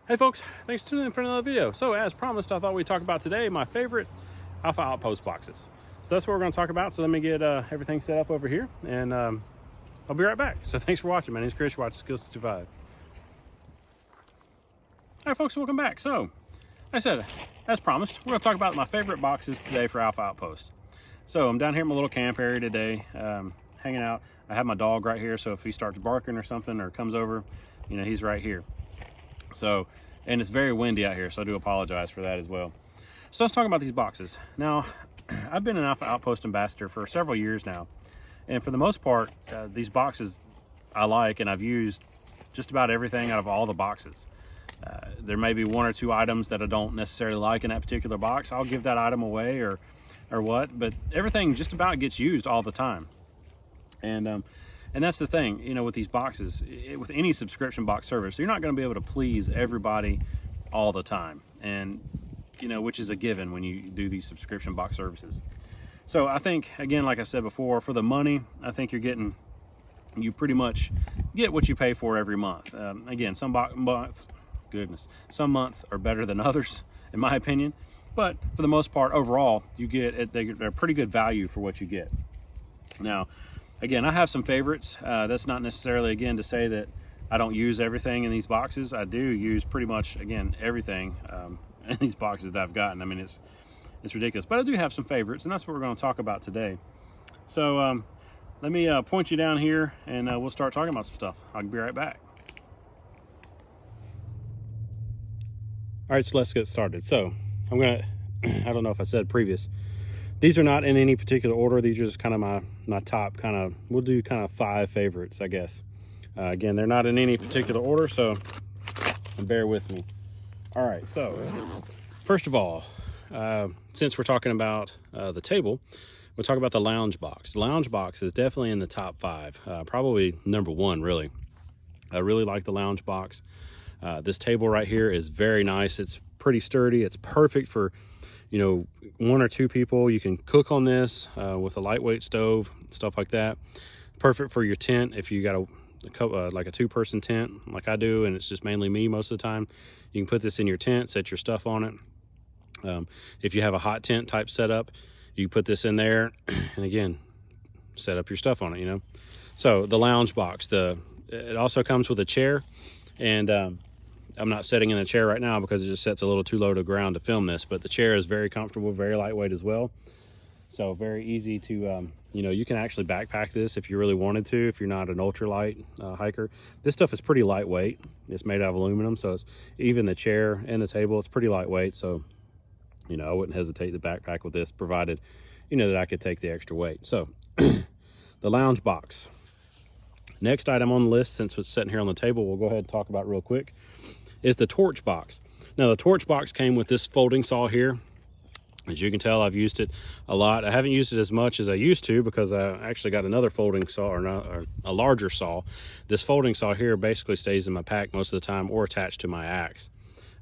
Hey folks, thanks for tuning in for another video. So as promised, I thought we'd talk about today my favorite Alpha Outpost boxes. So that's what we're going to talk about. So let me get everything set up over here, and I'll be right back. So thanks for watching. My name is Chris. You're watching Skills to Survive. All right folks, welcome back. So like I said, as promised, we're going to talk about my favorite boxes today for Alpha Outpost. So I'm down here in my little camp area today, hanging out. I have my dog right here, so if he starts barking or something or comes over, you know, he's right here. So, and it's very windy out here, so I do apologize for that as well. So let's talk about these boxes. Now, I've been an Alpha Outpost ambassador for several years now, and for the most part, these boxes I like, and I've used just about everything out of all the boxes. There may be one or two items that I don't necessarily like in that particular box. I'll give that item away or what, but everything just about gets used all the time. And that's the thing, you know, with these boxes, with any subscription box service, you're not going to be able to please everybody all the time. And, you know, which is a given when you do these subscription box services. So I think, again, like I said before, for the money, I think you pretty much get what you pay for every month. Again, some months are better than others, in my opinion. But for the most part, overall, they're pretty good value for what you get. Now, again, I have some favorites. That's not necessarily, again, to say that I don't use everything in these boxes. I do use pretty much, again, everything in these boxes that I've gotten. I mean, it's ridiculous. But I do have some favorites, and that's what we're going to talk about today. So let me point you down here, and we'll start talking about some stuff. I'll be right back. All right, so let's get started. So I'm going to, I don't know if I said previous, these are not in any particular order. These are just kind of my top we'll do kind of 5 favorites, I guess. Again, they're not in any particular order, so bear with me. All right, so first of all, since we're talking about the table, we'll talk about the lounge box. The lounge box is definitely in the top 5, probably number 1, really. I really like the lounge box. This table right here is very nice. It's pretty sturdy. It's perfect for, you know, 1 or 2 people. You can cook on this with a lightweight stove, stuff like that. Perfect for your tent if you got like a 2-person tent like I do, and it's just mainly me most of the time. You can put this in your tent, set your stuff on it. If you have a hot tent type setup, you put this in there, and again, set up your stuff on it, you know. So the lounge box, it also comes with a chair, and I'm not sitting in a chair right now because it just sets a little too low to ground to film this, but the chair is very comfortable, very lightweight as well. So very easy to, you know, you can actually backpack this if you really wanted to, if you're not an ultralight hiker. This stuff is pretty lightweight. It's made out of aluminum, so it's even the chair and the table, it's pretty lightweight. So, you know, I wouldn't hesitate to backpack with this, provided, you know, that I could take the extra weight. So the lounge box. Next item on the list, since it's sitting here on the table, we'll go ahead and talk about real quick, is the torch box. Now the torch box came with this folding saw here. As you can tell, I've used it a lot. I haven't used it as much as I used to because I actually got another folding saw, or a larger saw. This folding saw here basically stays in my pack most of the time or attached to my axe.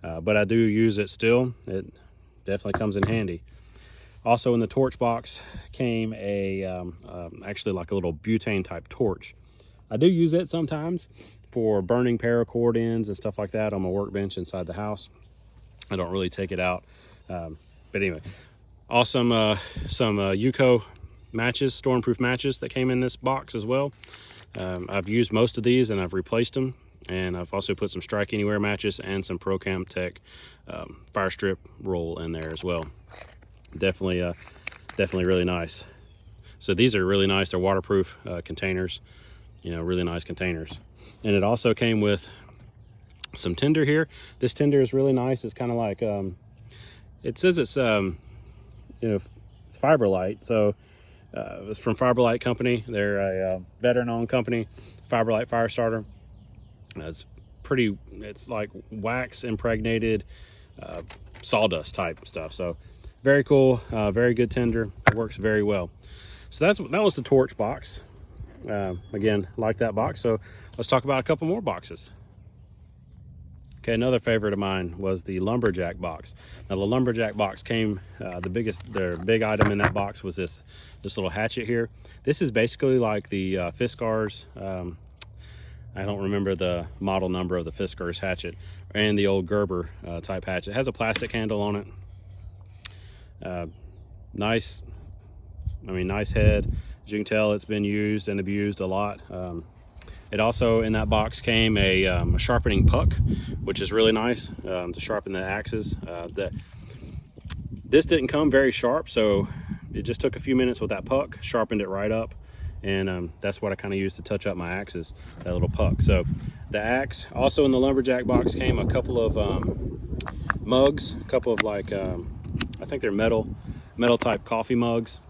But I do use it still. It definitely comes in handy. Also in the torch box came actually like a little butane type torch. I do use it sometimes for burning paracord ends and stuff like that on my workbench inside the house. I don't really take it out. But anyway, awesome, some UCO matches, stormproof matches that came in this box as well. I've used most of these and I've replaced them. And I've also put some Strike Anywhere matches and some ProCam Tech fire strip roll in there as well. Definitely really nice. So these are really nice. They're waterproof containers. You know, really nice containers. And it also came with some tinder here. This tinder is really nice. It's kind of like, it says it's, you know, it's Fiberlight. So it's from Fiberlight Company. They're a veteran-owned company, Fiberlight fire starter. It's like wax impregnated sawdust type stuff. So very cool, very good tinder. It works very well. So that was the torch box. Again, like that box. So let's talk about a couple more boxes. Okay, another favorite of mine was the Lumberjack Box. Now the Lumberjack Box came, their big item in that box was this little hatchet here. This is basically like the Fiskars I don't remember the model number of the Fiskars hatchet, and the old Gerber type hatchet. It has a plastic handle on it. Nice, I mean, nice head. As you can tell, it's been used and abused a lot. It also, in that box, came a sharpening puck, which is really nice to sharpen the axes. This didn't come very sharp, so it just took a few minutes with that puck, sharpened it right up, and that's what I kind of used to touch up my axes, that little puck. So the axe, also in the Lumberjack box, came a couple of mugs, a couple of like, I think they're metal type coffee mugs.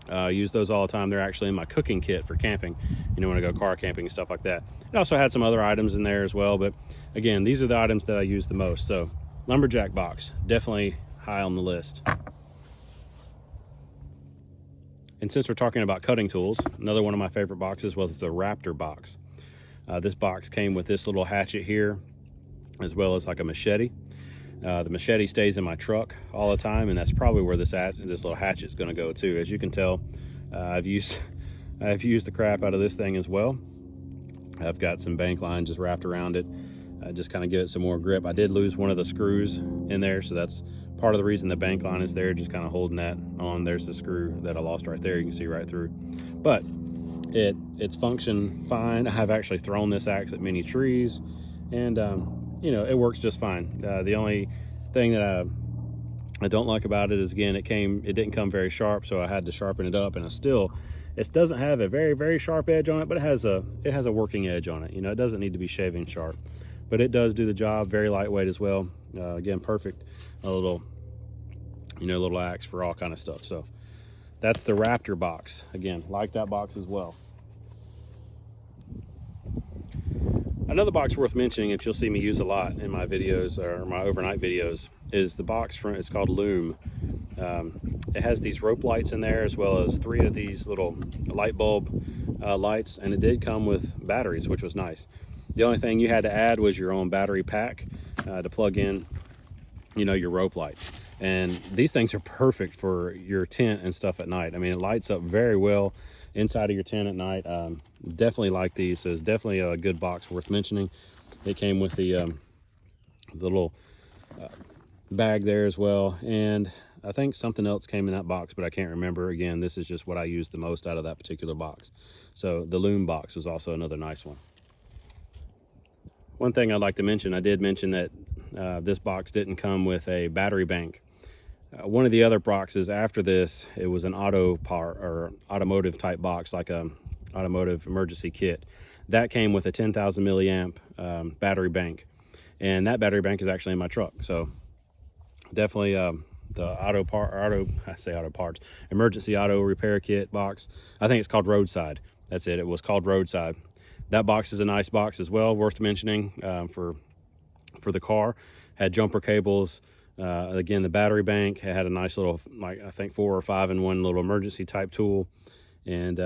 I use those all the time. They're actually in my cooking kit for camping, you know, when I go car camping and stuff like that. It also had some other items in there as well, but again, these are the items that I use the most. So Lumberjack box, definitely high on the list. And since we're talking about cutting tools, another one of my favorite boxes was the Raptor box. This box came with this little hatchet here, as well as like a machete. The machete stays in my truck all the time, and that's probably where this little hatchet is going to go too. As you can tell, I've used the crap out of this thing as well. I've got some bank line just wrapped around it, just kind of give it some more grip. I did lose one of the screws in there, so that's part of the reason the bank line is there, just kind of holding that on. There's the screw that I lost right there. You can see right through, but it's functioned fine. I've actually thrown this axe at many trees, and you know, it works just fine. The only thing that I don't like about it is, again, it didn't come very sharp, so I had to sharpen it up, and it doesn't have a very, very sharp edge on it, but it has a working edge on it. You know, it doesn't need to be shaving sharp, but it does do the job. Very lightweight as well. Again, perfect. A little axe for all kind of stuff. So that's the Raptor box. Again, like that box as well. Another box worth mentioning, that you'll see me use a lot in my videos, or my overnight videos, is the box it's called Loom. It has these rope lights in there, as well as 3 of these little light bulb lights, and it did come with batteries, which was nice. The only thing you had to add was your own battery pack to plug in, you know, your rope lights. And these things are perfect for your tent and stuff at night. I mean, it lights up very well inside of your tent at night. Definitely like these. So it's definitely a good box worth mentioning. It came with the little bag there as well, and I think something else came in that box, but I can't remember. Again, this is just what I used the most out of that particular box. So the Loom box was also another nice one. One thing I'd like to mention, I did mention that this box didn't come with a battery bank. One of the other boxes after this, it was an automotive type box, like a automotive emergency kit. That came with a 10,000 milliamp battery bank, and that battery bank is actually in my truck. So definitely the emergency auto repair kit box. I think it's called Roadside. That's it. It was called Roadside. That box is a nice box as well, worth mentioning for the car. Had jumper cables. Again, the battery bank had a nice little, like, I think 4 or 5 in one little emergency type tool, and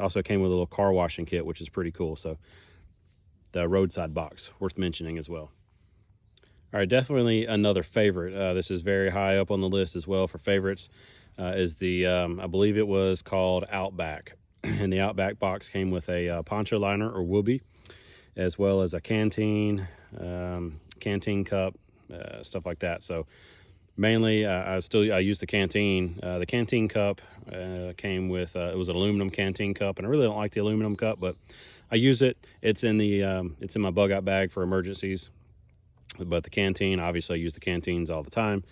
also came with a little car washing kit, which is pretty cool. So the Roadside box, worth mentioning as well. All right, definitely another favorite. This is very high up on the list as well for favorites. Is the I believe it was called Outback, and the Outback box came with a Poncho Liner or Whoopee, as well as a canteen cup. Stuff like that. So mainly I use the canteen. The canteen cup came with it was an aluminum canteen cup, and I really don't like the aluminum cup, but I use it. It's in my bug out bag for emergencies. But the canteen, obviously I use the canteens all the time,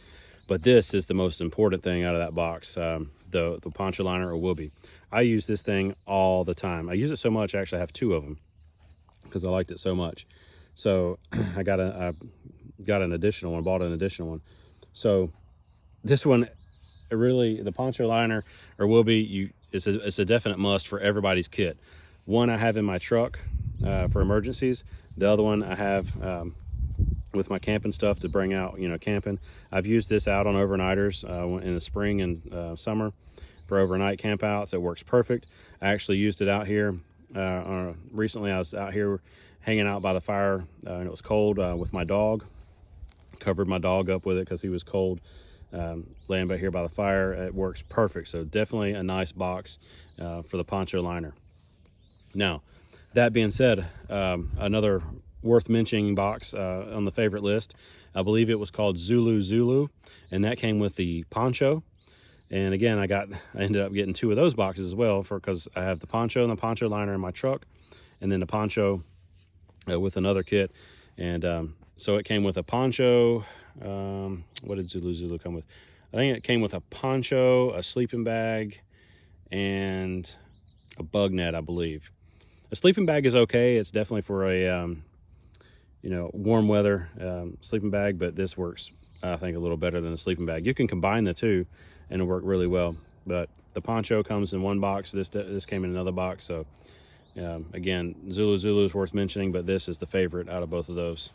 but this is the most important thing out of that box, the Poncho Liner or Whoopee. I use this thing all the time. I use it so much, I actually have 2 of them because I liked it so much. So I got an additional one, bought an additional one. So this one, the Poncho Liner or Whoopee, it's a definite must for everybody's kit. One I have in my truck for emergencies. The other one I have with my camping stuff to bring out, camping. I've used this out on overnighters in the spring and summer for overnight camp outs. It works perfect. I actually used it out here. Recently I was out here hanging out by the fire and it was cold with my dog. Covered my dog up with it because he was cold, laying back here by the fire. It works perfect. So definitely a nice box for the Poncho Liner. Now, That being said, another worth mentioning box on the favorite list, I believe it was called Zulu, and that came with the poncho. And again, I ended up getting 2 of those boxes as well, because I have the poncho and the poncho liner in my truck, and then the poncho with another kit. And so it came with a poncho. What did Zulu come with? I think it came with a poncho, a sleeping bag, and a bug net, I believe. A sleeping bag is okay. It's definitely for a warm weather sleeping bag, but this works, I think, a little better than a sleeping bag. You can combine the two and it'll work really well. But the poncho comes in one box. This came in another box. So again, Zulu is worth mentioning, but this is the favorite out of both of those.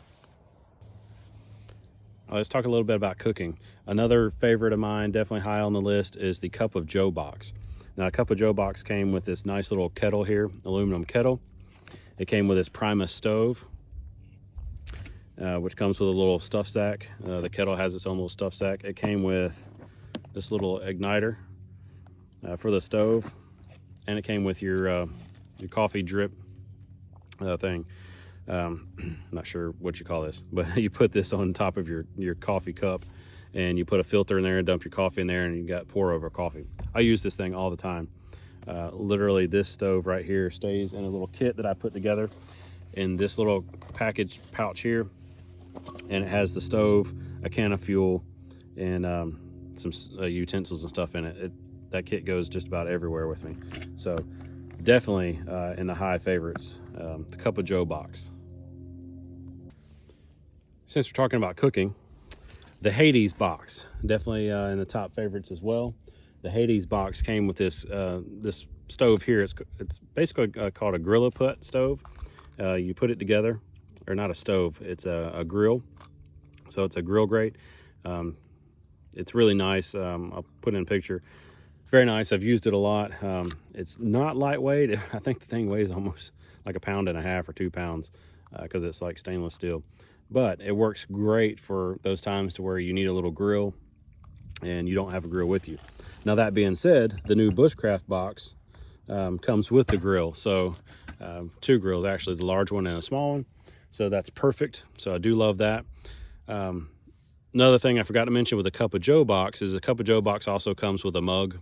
Let's talk a little bit about cooking. Another favorite of mine, definitely high on the list, is the Cup of Joe box. Now, a Cup of Joe box came with this nice little kettle here, aluminum kettle. It came with this Primus stove, which comes with a little stuff sack. The kettle has its own little stuff sack. It came with this little igniter for the stove, and it came with your coffee drip thing. Not sure what you call this, but you put this on top of your coffee cup, and you put a filter in there and dump your coffee in there, and you got pour over coffee. I use this thing all the time. Literally, this stove right here stays in a little kit that I put together in this little package pouch here, and it has the stove, a can of fuel, and some utensils and stuff in it. That kit goes just about everywhere with me. So definitely in the high favorites, the Cup of Joe box. Since we're talking about cooking, the Hades box, definitely in the top favorites as well. The Hades box came with this this stove here. It's basically called a Grill-A-Put stove. You put it together, or not a stove, it's a grill. So it's a grill grate. It's really nice. I'll put in a picture. Very nice. I've used it a lot. It's not lightweight. I think the thing weighs almost like 1.5 pounds or 2 pounds because it's like stainless steel. But it works great for those times to where you need a little grill and you don't have a grill with you. Now, that being said, the new Bushcraft box comes with the grill. So 2 grills, actually, the large one and a small one. So that's perfect. So I do love that. Another thing I forgot to mention with the Cup of Joe box is the Cup of Joe box also comes with a mug,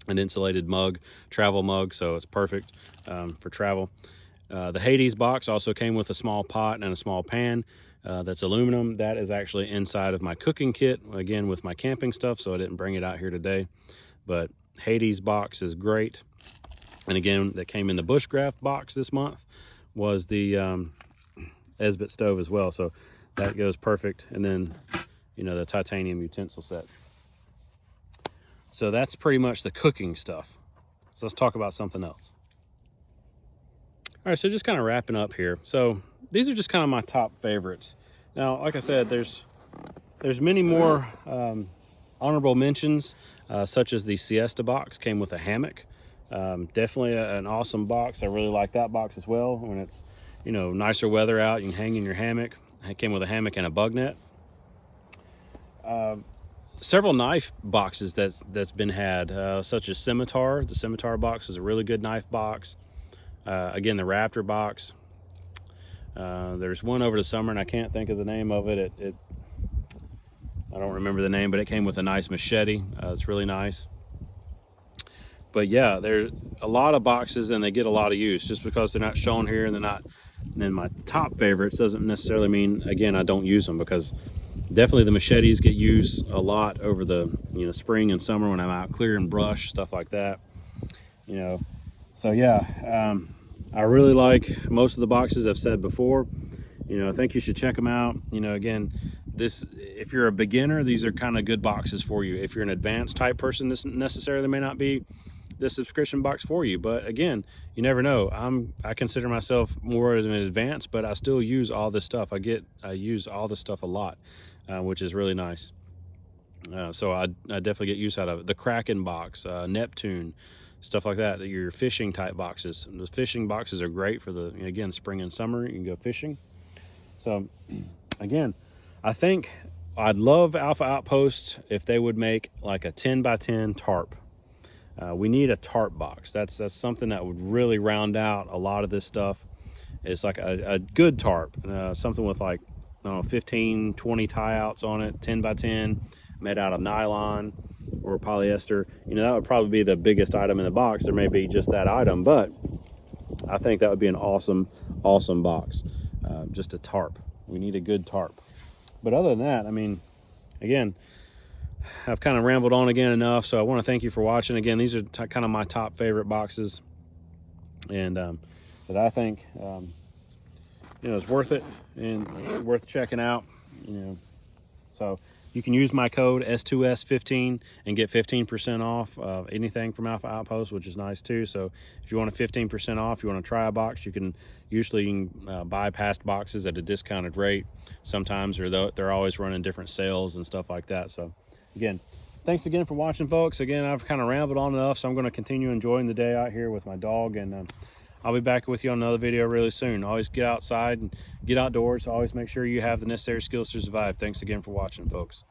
an insulated mug, travel mug. So it's perfect for travel. The Hades box also came with a small pot and a small pan that's aluminum. That is actually inside of my cooking kit, again, with my camping stuff, so I didn't bring it out here today. But Hades box is great. And again, that came in the Bushcraft box this month was the Esbit stove as well, so that goes perfect. And then, the titanium utensil set. So that's pretty much the cooking stuff. So let's talk about something else. All right, so just kind of wrapping up here. So these are just kind of my top favorites. Now, like I said, there's many more honorable mentions, such as the Siesta box came with a hammock. Definitely an awesome box. I really like that box as well. When it's nicer weather out, you can hang in your hammock. It came with a hammock and a bug net. Several knife boxes that's been had, such as Scimitar. The Scimitar box is a really good knife box. Again, the Raptor box. There's one over the summer, and I can't think of the name of it. I don't remember the name, but it came with a nice machete. It's really nice. But yeah, there's a lot of boxes, and they get a lot of use. Just because they're not shown here and they're not in my top favorites doesn't necessarily mean, again, I don't use them, because definitely the machetes get used a lot over the spring and summer when I'm out clearing brush, stuff like that. So yeah, I really like most of the boxes I've said before. I think you should check them out. Again, if you're a beginner, these are kind of good boxes for you. If you're an advanced type person, this necessarily may not be the subscription box for you. But again, you never know. I consider myself more of an advanced, but I still use all this stuff. I use all this stuff a lot, which is really nice. So I definitely get use out of it. The Kraken box, Neptune, stuff like that. Your fishing type boxes. And those fishing boxes are great for again, spring and summer. You can go fishing. So again, I think I'd love Alpha Outpost if they would make like a 10 by 10 tarp. We need a tarp box. That's something that would really round out a lot of this stuff. It's like a good tarp, something with like, I don't know, 15, 20 tie outs on it, 10 by 10, made out of nylon or polyester. You know, that would probably be the biggest item in the box. There may be just that item, but I think that would be an awesome box. Just a tarp. We need a good tarp. But other than that, I mean, again, I've kind of rambled on again enough, so I want to thank you for watching. Again, these are kind of my top favorite boxes, and that I think you know, is worth it and worth checking out. You know, so you can use my code S2S15 and get 15% off anything from Alpha Outpost, which is nice too. So if you want a 15% off, you want to try a box, you can usually buy past boxes at a discounted rate sometimes, or they're always running different sales and stuff like that. So again, thanks again for watching, folks. Again, I've kind of rambled on enough, so I'm going to continue enjoying the day out here with my dog, and I'll be back with you on another video really soon. Always get outside and get outdoors. Always make sure you have the necessary skills to survive. Thanks again for watching, folks.